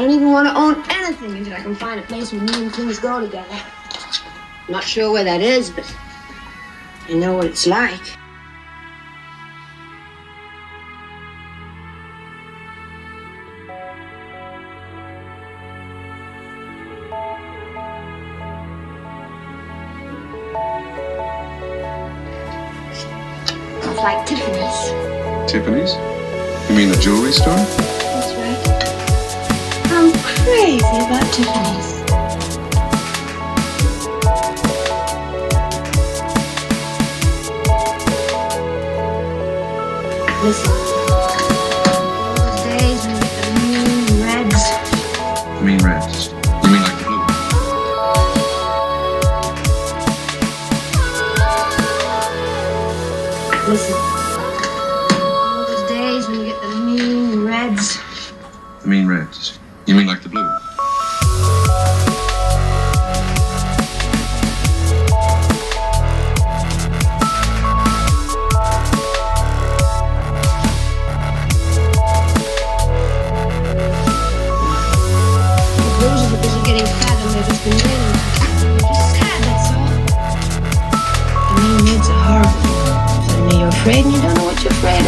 I don't even want to own anything until I can find a place where me and things go together. I'm not sure where that is, but I know what it's like. It's like Tiffany's. Tiffany's? You mean the jewelry store? That's right. I'm crazy about Tiffany's. Listen. Those days when we get the mean reds. You mean reds? You mean like the blue? Listen. Those days when we get the mean reds. You mean reds? You mean like the blue? Afraid and you don't know what you're afraid of.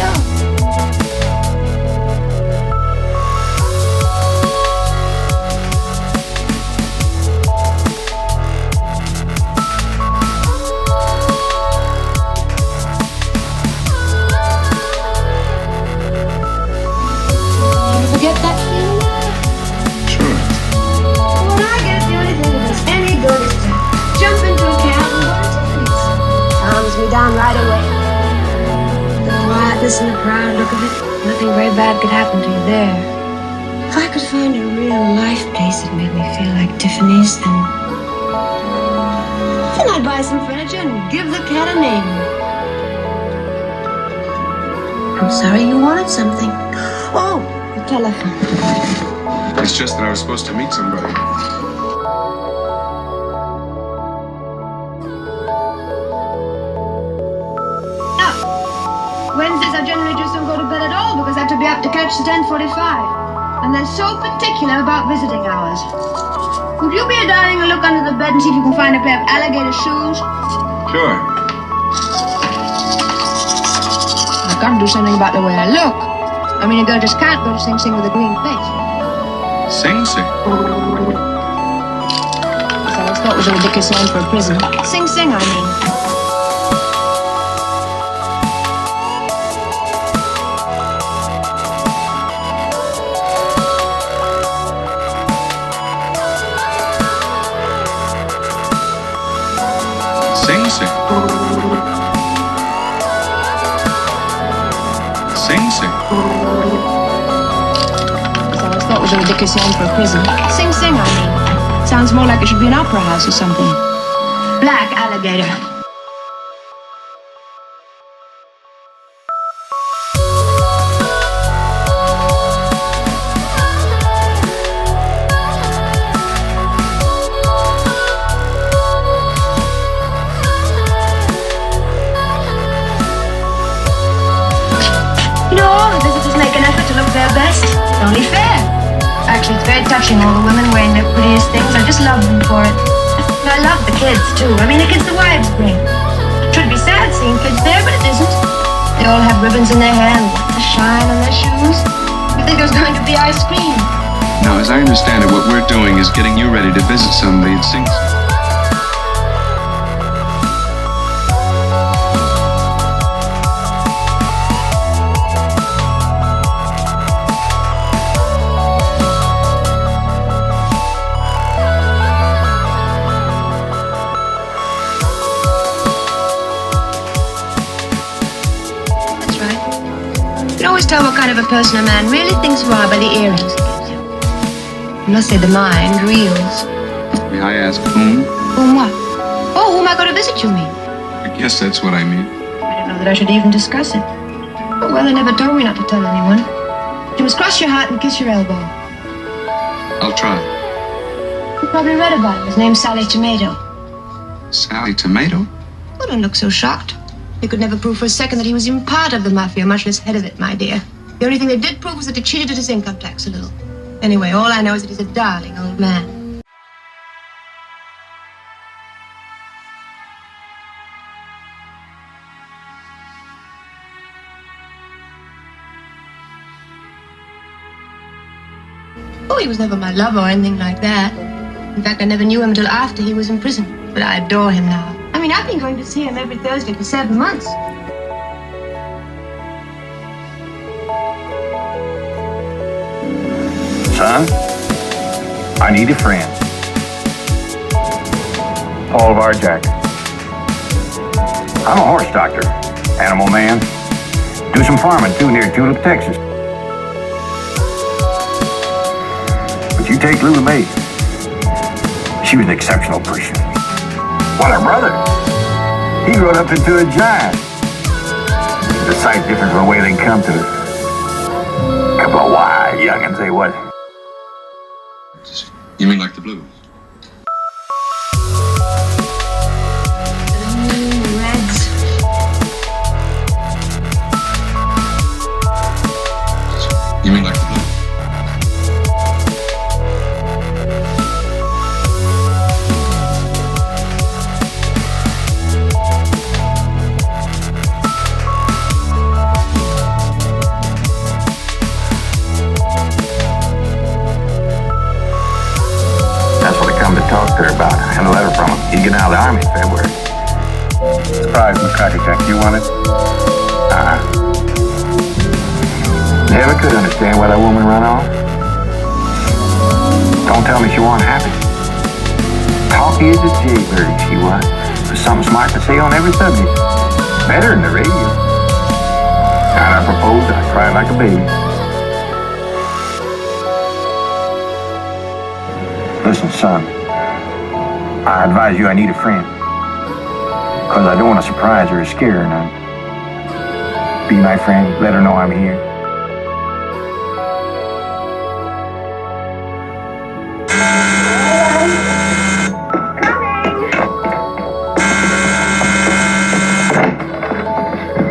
You forget that feeling? Sure. When I get the only thing that does any good is to jump into a cab and go to Tiffany's. Calms me down right away. And the proud look of it, nothing very bad could happen to you there. If I could find a real life place that made me feel like Tiffany's, then I'd buy some furniture and give the cat a name. I'm sorry, you wanted something. Oh, the telephone. It's just that I was supposed to meet somebody. Wednesdays I generally just don't go to bed at all because I have to be up to catch the 10:45. And they're so particular about visiting hours. Would you be a darling and look under the bed and see if you can find a pair of alligator shoes? Sure. I've got to do something about the way I look. I mean, a girl just can't go to Sing Sing with a green face. Sing Sing? I always thought it was a ridiculous name for a prison. Sing Sing, I mean. Sing Sing. Sing Sing. I always thought it was a ridiculous name for a prison. Sing Sing, I mean. Sounds more like it should be an opera house or something. Black alligator. Their best. It's only fair. Actually, it's very touching, all the women wearing their prettiest things. I just love them for it. And I love the kids, too. I mean, the kids the wives bring. It should be sad seeing kids there, but it isn't. They all have ribbons in their hair and the shine on their shoes. You think there's going to be ice cream. Now, as I understand it, what we're doing is getting you ready to visit somebody at Sing Sing. You can always tell what kind of a person a man really thinks you are by the earrings he gives you. I must say the mind reels. May I ask whom? Whom what? Oh, whom I go to visit, you mean? I guess that's what I mean. I don't know that I should even discuss it. But well, they never told me not to tell anyone. You must cross your heart and kiss your elbow. I'll try. You probably read about him. His name's Sally Tomato. Sally Tomato? Oh, don't look so shocked. They could never prove for a second that he was even part of the mafia, much less head of it, my dear. The only thing they did prove was that he cheated at his income tax a little. Anyway, all I know is that he's a darling old man. Oh, he was never my lover or anything like that. In fact, I never knew him until after he was in prison. But I adore him now. I mean, I've been going to see him every Thursday for 7 months. Son, I need a friend. Paul Varjak. I'm a horse doctor, animal man. Do some farming too near Tulip, Texas. But you take Lula Mae. She was an exceptional person. What a brother. He grew up into a giant. The sight different from the way they come to it. Couple of wild youngins, they was. You mean like the blues? Reds. You mean like the blues? That's what I come to talk to her about. I had a letter from him. He'd get out of the Army in February. Surprise, Miss Cracker Jack. You want it? Never could understand why that woman run off. Don't tell me she wasn't happy. Talky as a jaybird she was. With something smart to say on every subject. Better than the radio. And I proposed, I cried like a baby. Listen, son, I advise you I need a friend. Because I don't want to surprise her or scare her none. Be my friend, let her know I'm here.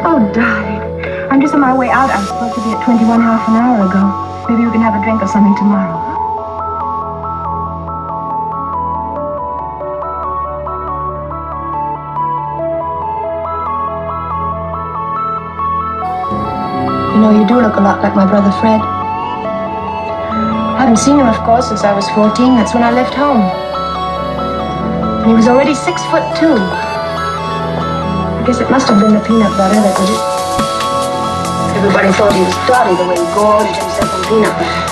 Oh, darling. I'm just on my way out. I was supposed to be at 21 half an hour ago. Maybe we can have a drink or something tomorrow. You know, you do look a lot like my brother Fred. I haven't seen him, of course, since I was 14. That's when I left home. And he was already 6'2". I guess it must have been the peanut butter that did it. Everybody thought he was dotty the way he gorged himself on peanut butter.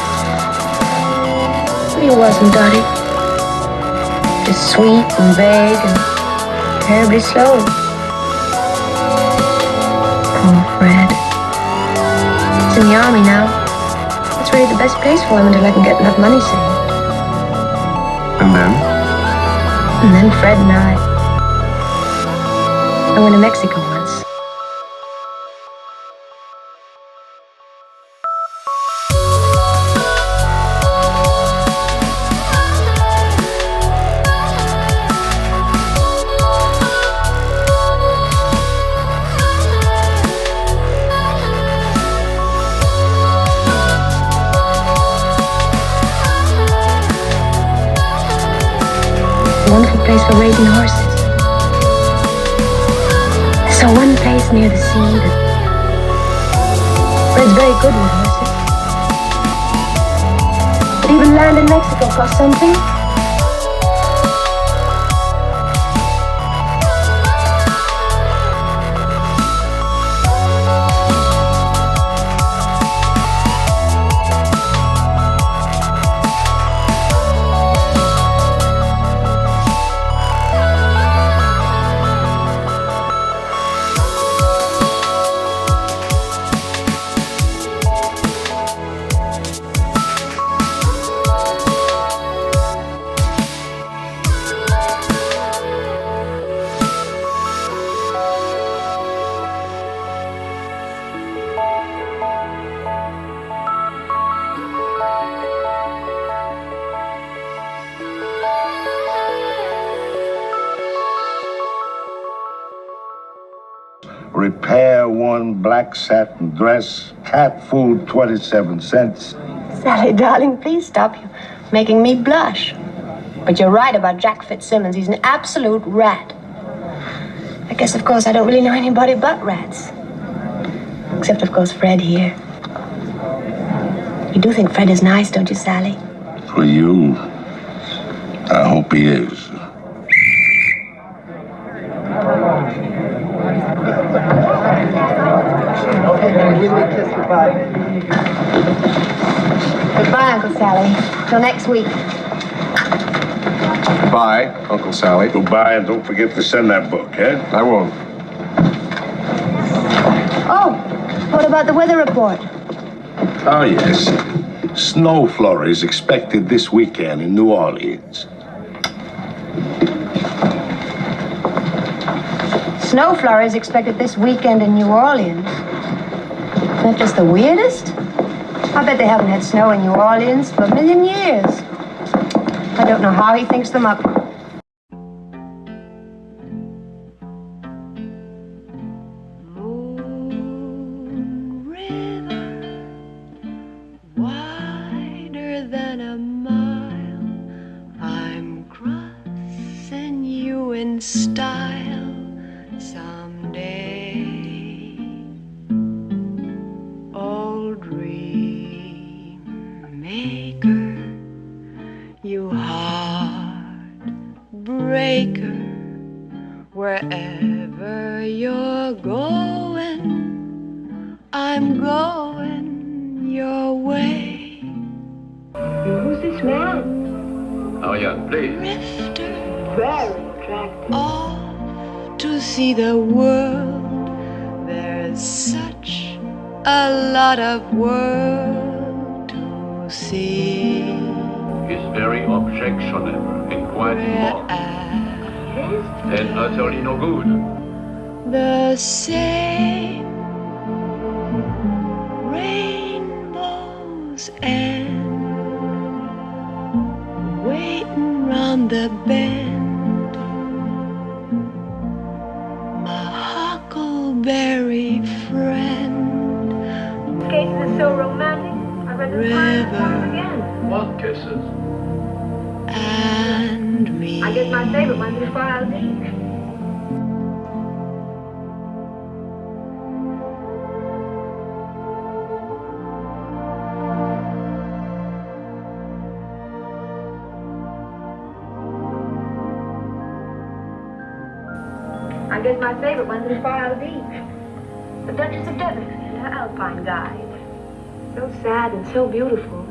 But he wasn't dotty. Just sweet and vague and terribly slow. Poor Fred. He's in the Army now. It's really the best place for him until I can get enough money saved. And then? And then Fred and I went to Mexico once. A wonderful place for raising horses. So one place near the sea that Fred's very good with horses. But even land in Mexico costs something. Repair one black satin dress, cat food 27 cents. Sally, darling, please stop. You're making me blush. But you're right about Jack Fitzsimmons. He's an absolute rat. I guess, of course, I don't really know anybody but rats. Except, of course, Fred here. You do think Fred is nice, don't you, Sally? For you, I hope he is. Goodbye, Uncle Sally. Till next week. Goodbye, Uncle Sally. Goodbye, and don't forget to send that book, eh? I won't. Oh, what about the weather report? Oh, yes. Snow flurries expected this weekend in New Orleans. Snow flurries expected this weekend in New Orleans. Isn't that just the weirdest? I bet they haven't had snow in New Orleans for a million years. I don't know how he thinks them up. Moon River, wider than a mile, I'm crossing you in style someday. Old dream maker, you heartbreaker, wherever you're going, I'm going your way. Who's this man? Oh, yeah, please. Drifter, Very attractive. off to see the world. There's such a lot of world to see. Is very objectionable and quite immoral and utterly no good. The same rainbows and waiting round the bend, my huckleberry friend. Cases is so romantic. I read this time again. What kisses? And me. I guess my favorite one's the Wild Beach. I guess my favorite one's the Wild Beach. The Duchess of Devon and her Alpine Guide. So sad and so beautiful.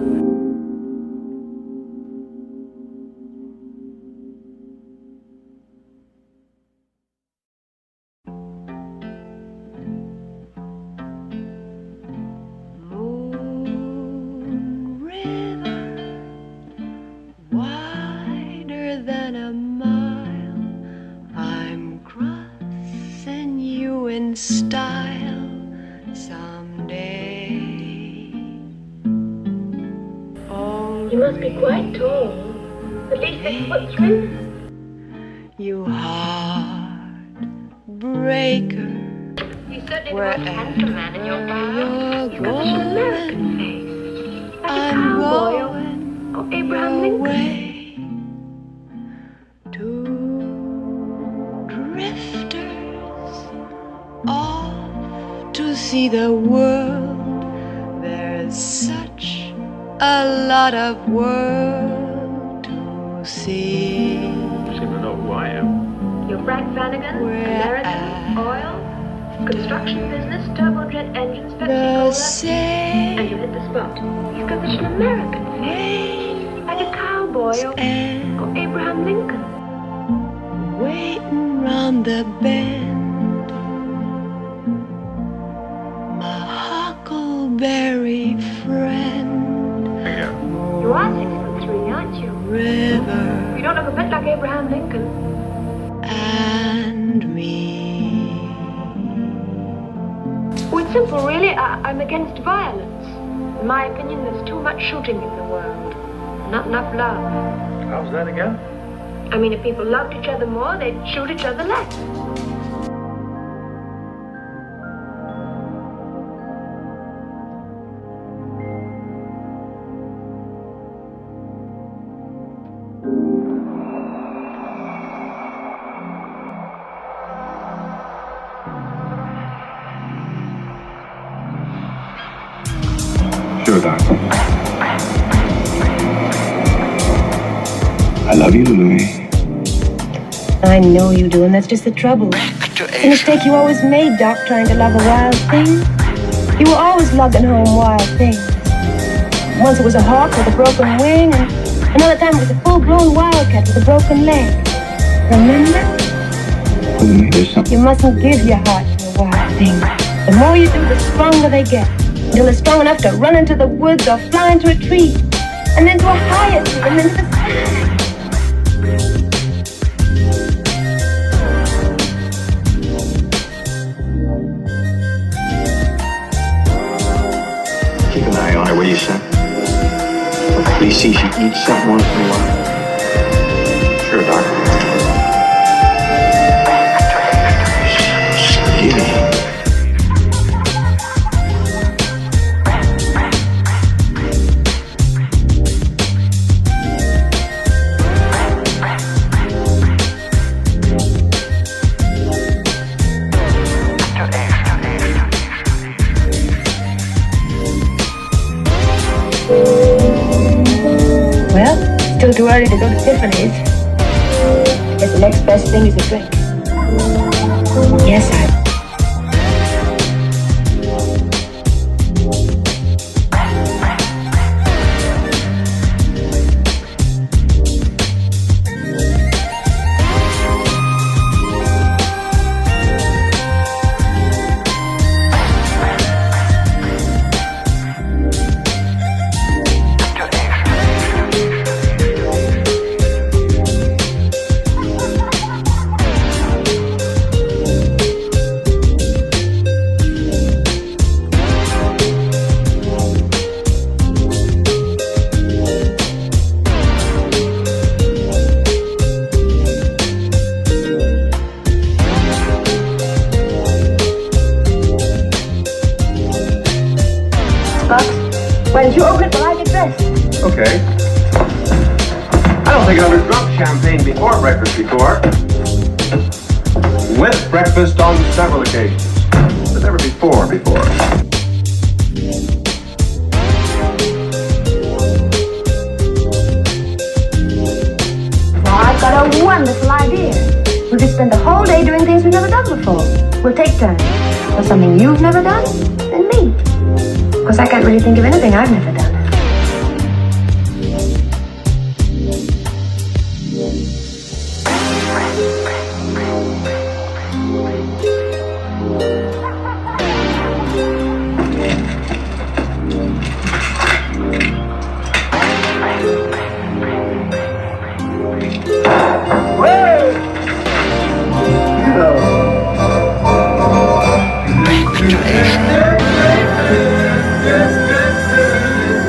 Moon River, wider than a mile, I'm crossing you in style someday. You must be quite tall. At least 6'3". You heartbreaker, You certainly the most handsome man in your wherever file. you're You've got such an American going, face. Like a I'm cowboy going or Abraham your Lincoln. way. Two drifters off to see the world. There's such a lot of world to see. You seem to know who I am. You're Frank Flanagan, We're American, at oil, construction business, turbojet engines, the Pepsi-Cola, and same you hit the spot. He's got such an American face. Like a cowboy or and Abraham Lincoln. waiting round the bend, my huckleberry friend. Yeah. You are 6'3", aren't you? River You don't look a bit like Abraham Lincoln. and me. Oh, it's simple, really. I'm against violence. In my opinion, there's too much shooting in the world. Not enough love. How's that again? I mean, if people loved each other more, they'd shoot each other less. Sure, Doctor. I love you, Louis. I know you do, and that's just the trouble. It's a mistake you always made, Doc, trying to love a wild thing. You were always lugging home wild things. Once it was a hawk with a broken wing, and another time it was a full-grown wildcat with a broken leg. Remember? Louis, there's something. You mustn't give your heart to a wild thing. The more you do, the stronger they get, until they're strong enough to run into the woods or fly into a tree, and then to a higher tree, and then to the sky. Keep an eye on her, will you, son? Please see she eats something once in a while. Sure, Doctor. Skinny. Well, still too early to go to Tiffany's. I guess the next best thing is a drink. Yes, Why don't you open it while I get dressed? Okay. I don't think I've ever drunk champagne before breakfast before. With breakfast on several occasions, but never before. Now, I've got a wonderful idea. We'll just spend the whole day doing things we've never done before. We'll take turns. For something you've never done, and me. Of course, I can't really think of anything I've never done.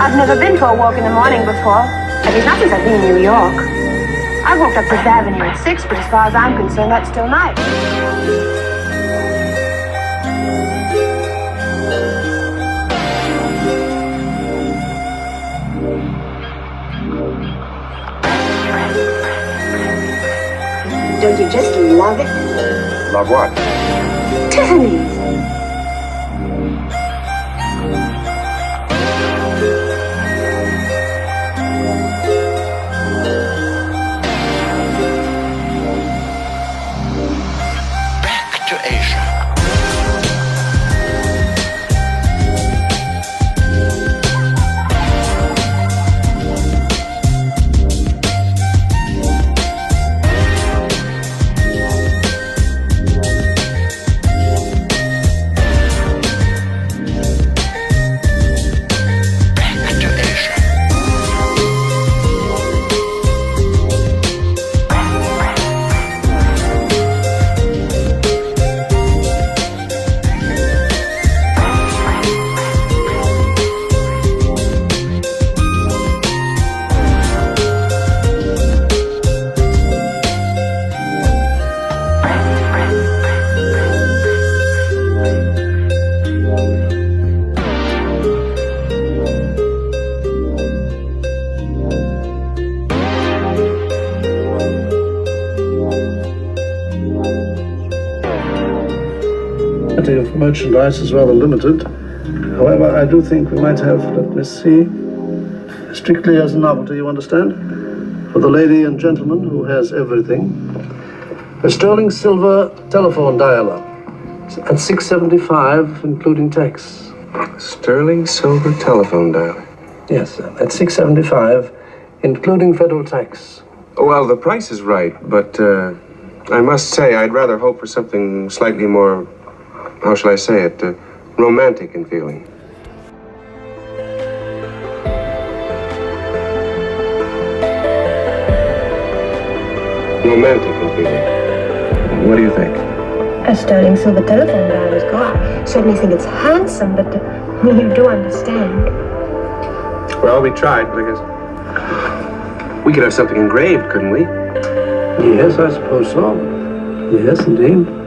I've never been for a walk in the morning before. At least not since I've been in New York. I've walked up Fifth Avenue at 6, but as far as I'm concerned, that's still night. Don't you just love it? Love what? Tiffany's. Of merchandise is rather limited. However, I do think we might have, let me see, strictly as a novelty, you understand? For the lady and gentleman who has everything, a sterling silver telephone dialer at $6.75, including tax. Sterling silver telephone dialer? Yes, at $6.75, including federal tax. Well, the price is right, but I must say I'd rather hope for something slightly more, how shall I say it, romantic in feeling. Romantic in feeling. What do you think? A sterling silver telephone dial is good. I certainly think it's handsome, but you do understand. Well, we tried, but I guess we could have something engraved, couldn't we? Yes, I suppose so. Yes, indeed.